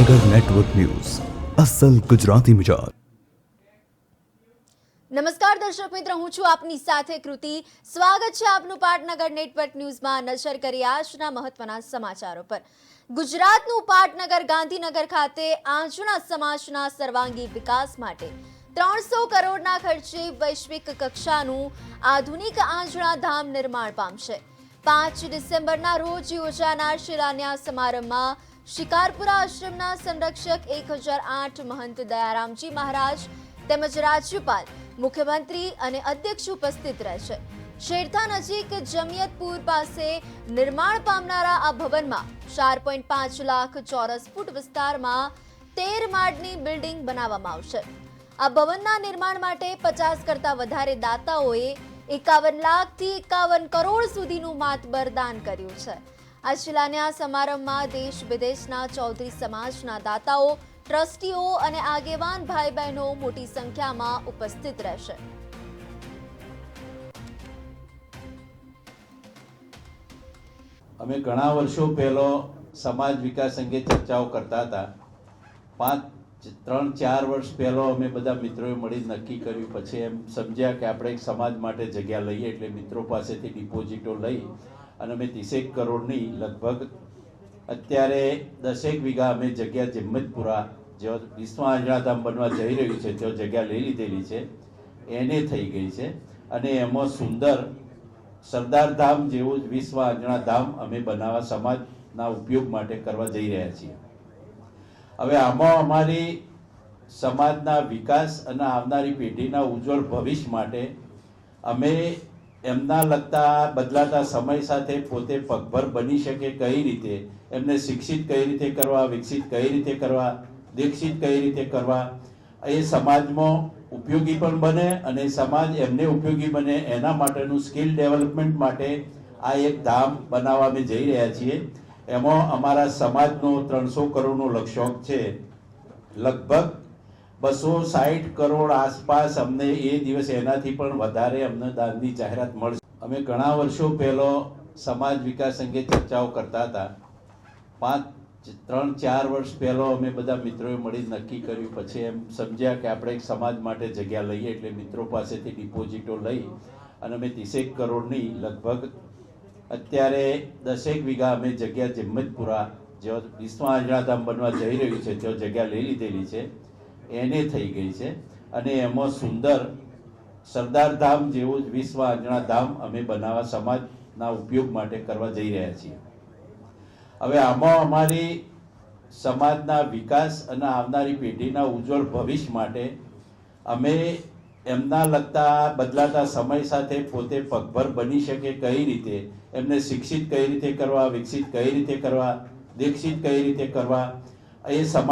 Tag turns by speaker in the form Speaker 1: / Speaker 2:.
Speaker 1: પાટનગર network news અસલ ગુજરાતી મિજાજ।
Speaker 2: નમસ્કાર દર્શક મિત્રો, હું છું આપની સાથે કૃતિ। સ્વાગત છે આપનું પાટનગર નેટવર્ક ન્યૂઝમાં। નજર કરીએ આજના મહત્વના સમાચારો પર। ગુજરાતનું પાટનગર ગાંધીનગર ખાતે આંજણા સમાજના સર્વાંગી વિકાસ માટે 300 કરોડના ખર્ચે વૈશ્વિક કક્ષાનું આધુનિક આંજણા ધામ નિર્માણ પામશે। 5 ડિસેમ્બરના રોજ યોજાનાર શિલાન્યાસ સમારંભમાં શિકારપુરા આશ્રમના સંરક્ષક 1008 મહંત દયારામજી મહારાજ તેમજ રાજ્યપાલ, મુખ્યમંત્રી અને અધ્યક્ષ ઉપસ્થિત રહેશે। શેરથા નજીક જમિયતપુર પાસે નિર્માણ પામનારા આ ભવનમાં 4.5 લાખ ચોરસ ફૂટ વિસ્તારમાં 13 માળની બિલ્ડિંગ બનાવવામાં આવશે। આ ભવનના નિર્માણ માટે 50 કરતા વધારે દાતાઓએ 51 લાખથી 51 કરોડ સુધીનું માતબર દાન કર્યું છે। આ શિલાન્યાસ સમારંભમાં દેશ વિદેશના ચૌધરી સમાજના દાતાઓ, ટ્રસ્ટીઓ અને આગેવાન ભાઈ બહેનો મોટી સંખ્યામાં ઉપસ્થિત રહેશે।
Speaker 3: અમે ઘણા વર્ષો પહેલો સમાજ વિકાસ અંગે ચર્ચાઓ કરતા હતા। 3-4 વર્ષ પહેલો અમે બધા મિત્રોએ મળી નક્કી કર્યું, પછી એમ સમજ્યા કે આપણે એક સમાજ માટે જગ્યા લઈએ, એટલે મિત્રો પાસેથી ડિપોઝિટો લઈ અને અમે 30 કરોડની લગભગ અત્યારે 10 વીઘા અમે જગ્યા જમ્મતપુરા જો વિશ્વ આંજણાધામ બનવા જઈ રહ્યું છે જો જગ્યા લઈ લીધેલી છે, એને થઈ ગઈ છે અને એમાં સુંદર સરદાર ધામ જેવું જ વિશ્વ આંજણાધામ અમે બનાવવા સમાજના ઉપયોગ માટે કરવા જઈ રહ્યા છીએ। હવે આમાં અમારી સમાજના વિકાસ અને આવનારી પેઢીના ઉજ્જવળ ભવિષ્ય માટે અમે એમના લગતા બદલાતા સમય સાથે પોતે પગભર બની શકે કઈ રીતે, એમને શિક્ષિત કઈ રીતે કરવા, વિકસિત કઈ રીતે કરવા, દીક્ષિત કઈ રીતે કરવા, એ સમાજમાં ઉપયોગી પણ બને અને સમાજ એમને ઉપયોગી બને, એના માટેનું સ્કિલ ડેવલપમેન્ટ માટે આ એક ધામ બનાવવા અમે જઈ રહ્યા છીએ। એમાં અમારા સમાજનો 300 કરોડનો લક્ષ્યાંક છે। લગભગ 260 કરોડ આસપાસ અમને એ દિવસે એનાથી પણ વધારે અમને દાનની જાહેરાત મળશે। અમે ઘણા વર્ષો પહેલો સમાજ વિકાસ અંગે ચર્ચાઓ કરતા હતા। 3-4 વર્ષ પહેલો અમે બધા મિત્રોએ મળી નક્કી કર્યું, પછી એમ સમજ્યા કે આપણે એક સમાજ માટે જગ્યા લઈએ, એટલે મિત્રો પાસેથી ડિપોઝિટો લઈ અને અમે 30 કરોડની લગભગ અત્યારે 10 વીઘા અમે જગ્યા જમ્મતપુરા જો વિશ્વ આંજણાધામ બનવા જઈ રહ્યું છે જો જગ્યા લઈ લીધેલી છે, એને થઈ ગઈ છે અને એમાં સુંદર સરદાર ધામ જેવું જ વિશ્વ આંજણાધામ અમે બનાવવા સમાજના ઉપયોગ માટે કરવા જઈ રહ્યા છીએ। હવે આમાં અમારી સમાજના વિકાસ અને આવનારી પેઢીના ઉજ્જવળ ભવિષ્ય માટે અમે એમના લગતા બદલાતા સમય સાથે પોતે પગભર બની શકે કઈ રીતે, એમને શિક્ષિત કઈ રીતે કરવા, વિકસિત કઈ રીતે કરવા, દીક્ષિત કઈ રીતે કરવા, એ સમાજ